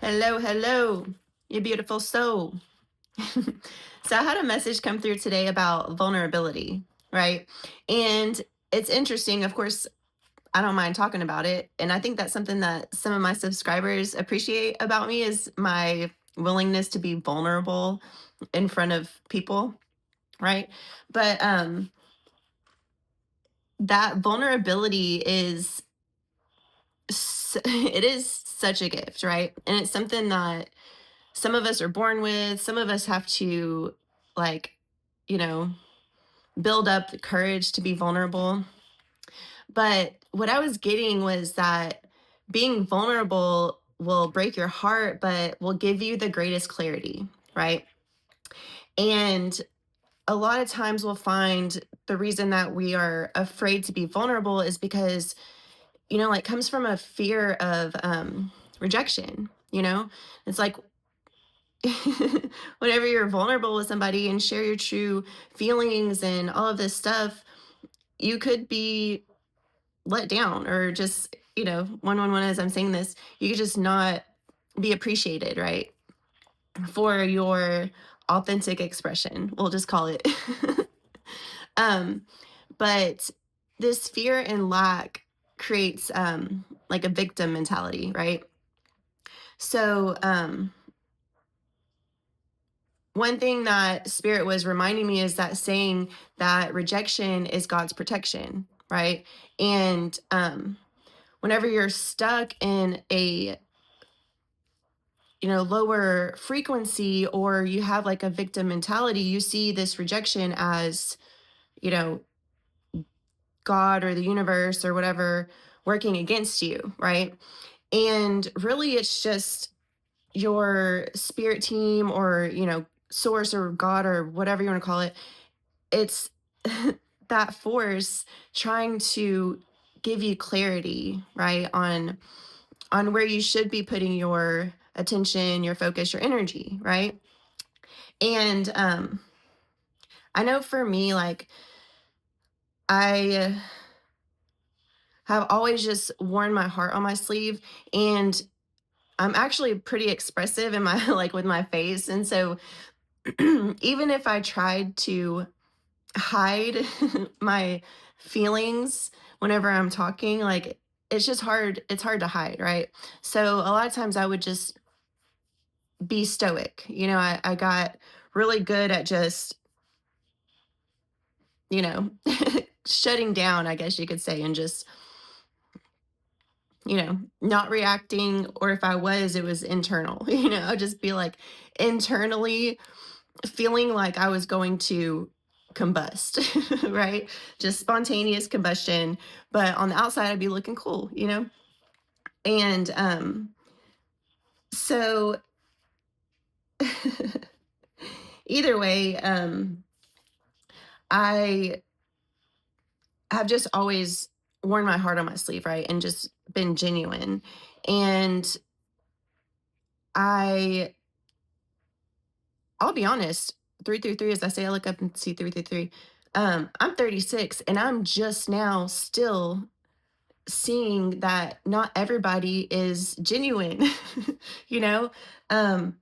Hello, hello, you beautiful soul. So I had a message come through today about vulnerability, right? And it's interesting, of course, I don't mind talking about it. And I think that's something that some of my subscribers appreciate about me is my willingness to be vulnerable in front of people, right? But that vulnerability is it is such a gift, right? And it's something that some of us are born with, some of us have to like, you know, build up the courage to be vulnerable. But what I was getting was that being vulnerable will break your heart, but will give you the greatest clarity, right? And a lot of times we'll find the reason that we are afraid to be vulnerable is because, like comes from a fear of rejection, It's like whenever you're vulnerable with somebody and share your true feelings and all of this stuff, you could be let down or just, 111 as I'm saying this, you could just not be appreciated, right? For your authentic expression. We'll just call it. um, but this fear and lack creates like a victim mentality, right? So one thing that spirit was reminding me is that saying that rejection is God's protection, right? And whenever you're stuck in a lower frequency or you have like a victim mentality, you see this rejection as, you know, God or the universe or whatever working against you, right? And really it's just your spirit team or, source or God or whatever you want to call it. It's that force trying to give you clarity, right? On where you should be putting your attention, your focus, your energy, right? And I know for me, like I have always just worn my heart on my sleeve, and I'm actually pretty expressive in my like with my face. And so even if I tried to hide my feelings whenever I'm talking, like it's hard to hide, right? So a lot of times I would just be stoic. I got really good at just, you know, shutting down, I guess you could say, and just, not reacting. Or if I was, it was internal, I'd just be like internally feeling like I was going to combust, right? Just spontaneous combustion. But on the outside, I'd be looking cool. And so either way, I have just always worn my heart on my sleeve, right? And just been genuine. And I I'll be honest, 333, as I say, I look up and see 333. I'm 36 and I'm just now still seeing that not everybody is genuine. you know? Um,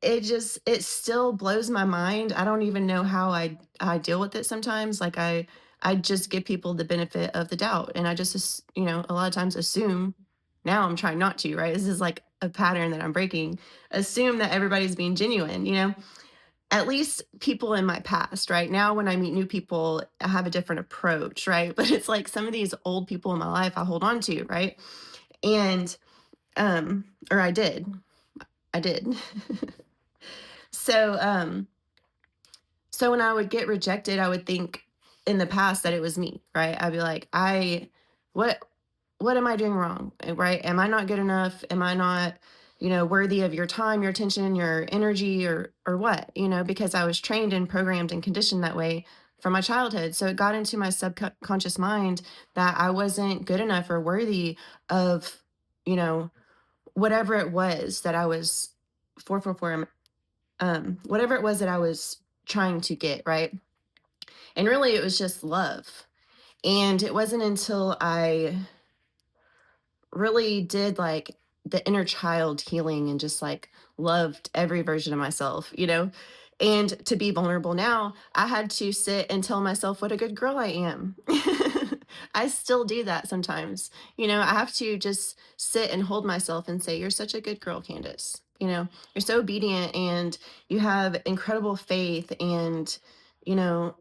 it still blows my mind. I don't even know how I deal with it sometimes. Like I just give people the benefit of the doubt and I just a lot of times assume. Now I'm trying not to, right? This is like a pattern that I'm breaking. Assume that everybody's being genuine. At least people in my past, right? Now when I meet new people, I have a different approach, right? But it's like some of these old people in my life I hold on to, right? And or I did. I did. So so when I would get rejected, I would think in the past that it was me, right? I'd be like, what what am I doing wrong? Right? Am I not good enough? Am I not, worthy of your time, your attention, your energy, or what? Because I was trained and programmed and conditioned that way from my childhood. So it got into my subconscious mind that I wasn't good enough or worthy of, you know, whatever it was that I was 444 whatever it was that I was trying to get, right? And really it was just love. And it wasn't until I really did like the inner child healing and just like loved every version of myself, you know? And to be vulnerable now, I had to sit and tell myself what a good girl I am. I still do that sometimes. You know, I have to just sit and hold myself and say, "You're such a good girl, Candice. You know, you're so obedient and you have incredible faith and, you know,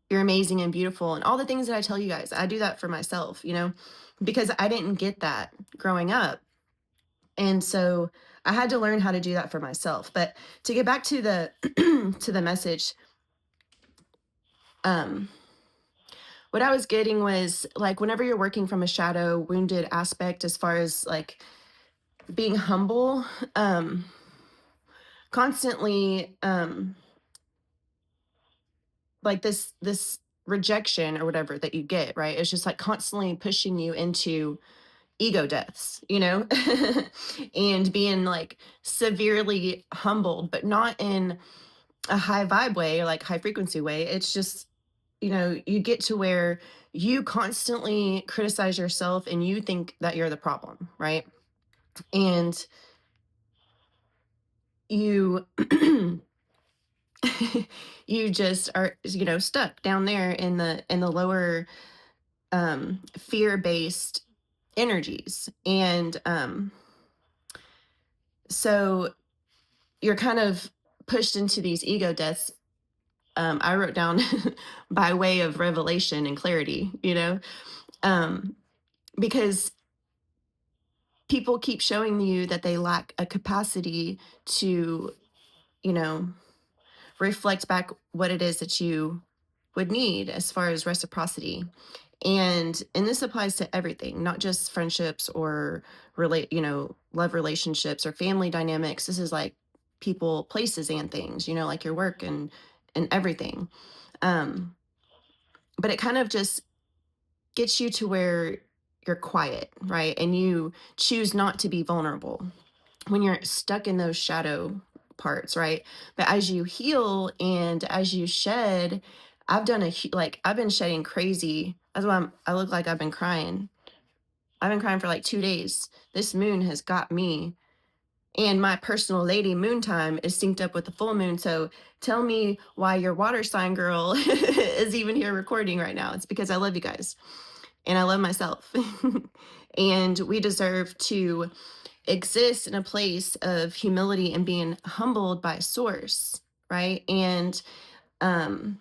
you're amazing and beautiful." And all the things that I tell you guys, I do that for myself, you know, because I didn't get that growing up. And so I had to learn how to do that for myself. But to get back to the to the message, um, what I was getting was like whenever you're working from a shadow wounded aspect, as far as like being humble, um, constantly like this rejection or whatever that you get, right? It's just like constantly pushing you into ego deaths, you know, and being like severely humbled, but not in a high vibe way or like high frequency way. It's just, you know, you get to where you constantly criticize yourself and you think that you're the problem, right? And you you just are, you know, stuck down there in the lower fear-based energies. And so you're kind of pushed into these ego deaths. I wrote down by way of revelation and clarity, you know, um, because people keep showing you that they lack a capacity to, you know, reflect back what it is that you would need as far as reciprocity. And this applies to everything, not just friendships or relate, you know, love relationships or family dynamics. This is like people, places, and things, you know, like your work and everything. Um, but it kind of just gets you to where you're quiet, right? And you choose not to be vulnerable when you're stuck in those shadow parts, right? But as you heal and as you shed, like I've been shedding crazy. That's why I look like I've been crying. I've been crying for like 2 days. This moon has got me. And my personal lady moon time is synced up with the full moon. So tell me why your water sign girl is even here recording right now. It's because I love you guys and I love myself. And we deserve to exist in a place of humility and being humbled by source, right? Um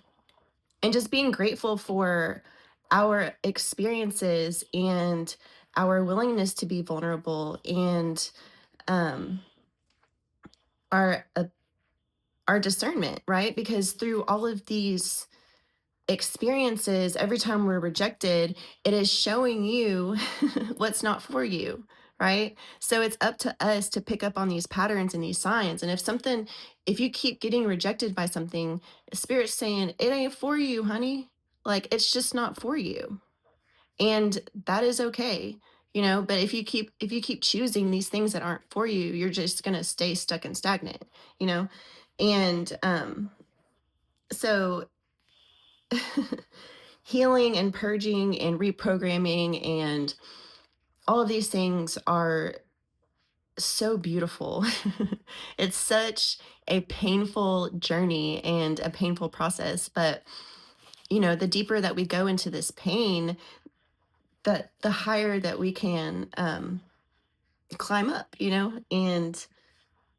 and just being grateful for our experiences and our willingness to be vulnerable and um our our discernment, right? Because through all of these experiences, every time we're rejected, it is showing you what's not for you, right? So it's up to us to pick up on these patterns and these signs. And if you keep getting rejected by something, Spirit's saying, it ain't for you, honey. Like it's just not for you. And that is okay. You know, but if you keep choosing these things that aren't for you, you're just gonna stay stuck and stagnant, you know? And so healing and purging and reprogramming and all of these things are so beautiful. It's such a painful journey and a painful process, but you know, the deeper that we go into this pain, the higher that we can climb up, you know, and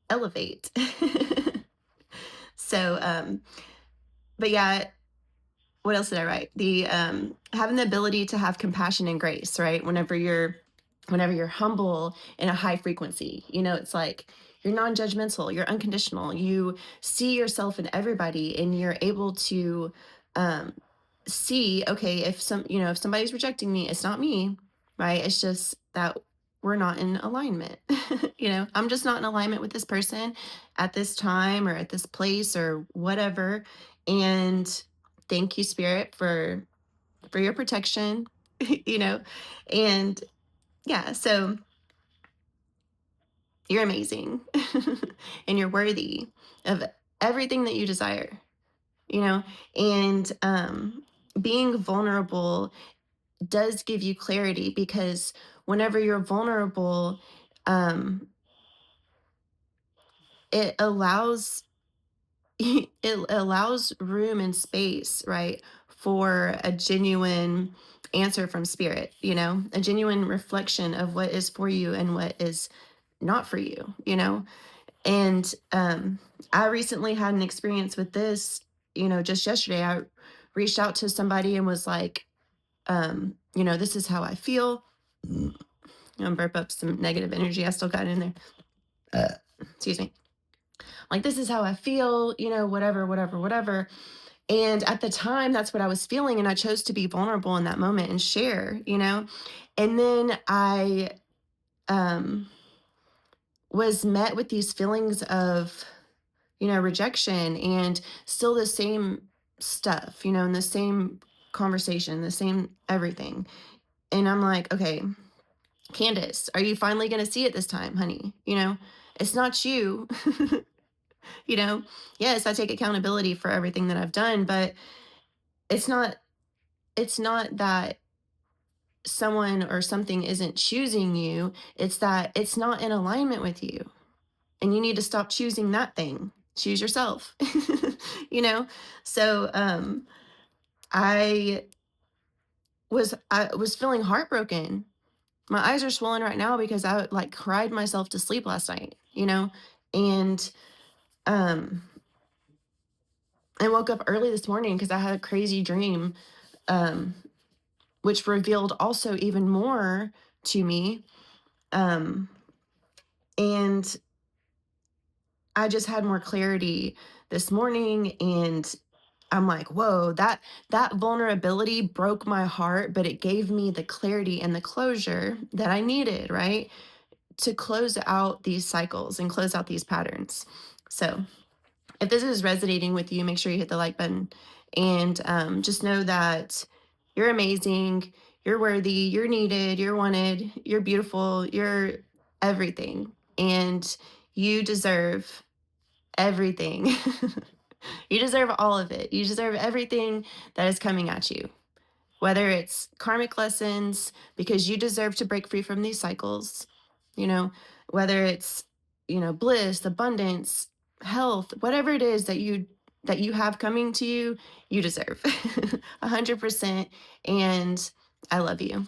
elevate. So but yeah, what else did I write? The having the ability to have compassion and grace, right? Whenever you're humble in a high frequency, you know, it's like you're non-judgmental, you're unconditional, you see yourself in everybody and you're able to um see, okay, if if somebody's rejecting me, it's not me, right? It's just that we're not in alignment. You know, I'm just not in alignment with this person at this time or at this place or whatever. And thank you, Spirit, for your protection. You know, and yeah, so you're amazing. And you're worthy of everything that you desire, you know, and being vulnerable does give you clarity, because whenever you're vulnerable, um, it allows it allows room and space, right, for a genuine answer from spirit, a genuine reflection of what is for you and what is not for you. And I recently had an experience with this, just yesterday. I reached out to somebody and was like, this is how I feel. I'm gonna burp up some negative energy I still got in there. Excuse me. Like, this is how I feel, whatever, whatever, whatever. And at the time, that's what I was feeling. And I chose to be vulnerable in that moment and share. And then I um, was met with these feelings of, rejection, and still the same stuff, and the same conversation, the same everything. And I'm like, okay, Candice, are you finally going to see it this time, honey? It's not you. you know, yes, I take accountability for everything that I've done, but it's not it's not that someone or something isn't choosing you, it's that it's not in alignment with you. And you need to stop choosing that thing. Choose yourself. you know? So I I was feeling heartbroken. My eyes are swollen right now because I like cried myself to sleep last night. And um I woke up early this morning because I had a crazy dream, um, which revealed also even more to me. Um, and I just had more clarity this morning, and I'm like, whoa, that vulnerability broke my heart, but it gave me the clarity and the closure that I needed, right? To close out these cycles and close out these patterns. So if this is resonating with you, make sure you hit the like button, and just know that you're amazing, you're worthy, you're needed, you're wanted, you're beautiful, you're everything, and you deserve everything. You deserve all of it. You deserve everything that is coming at you, whether it's karmic lessons, because you deserve to break free from these cycles, you know, whether it's, bliss, abundance, health, whatever it is that you have coming to you, you deserve 100%. And I love you.